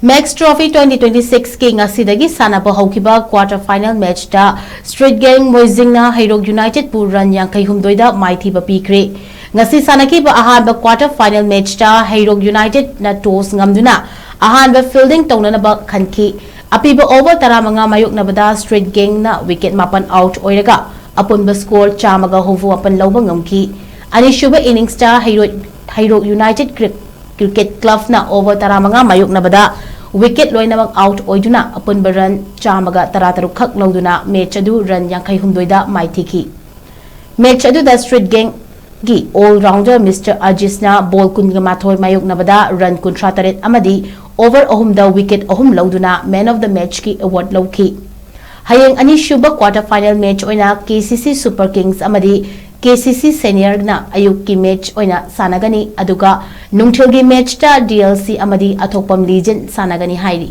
Max Trophy 2026 की Ngasidagi Sanaba Houkhiba Quater Final Match da Street Gang Moijing na Heirok United pu run yankai humdoida MAITHIBA PIKHRE ngasi sanakiba ahanba Quarter Final Match da Heirok United na toss ngamduna ahanba fielding taunanaba khanki apiba over taramanga mayoknabada Street Gang na wicket mapan out oiraga apunba score chamaga hovu apan lauba ngamki anishuba innings da Heirok United Cricket Club na over taramanga mayoknabada wicket loinamak out oiduna upon run chamaga tarataru khak lauduna match adu run yankai humdoida maithiki match adu the Street Gang gi all rounder Mr. Ajisna ball kunga mathoi mayoknabada run kuntra taret amadi over ahum da wicket ahum lauduna man of the match ki award lawki hayeng ani shuba quarter final match oina KCC Super Kings amadi KCC Senior na ayuk ki match oina sanagani aduga nungthil gi match ta DLC amadi athokpam legend sanagani hairi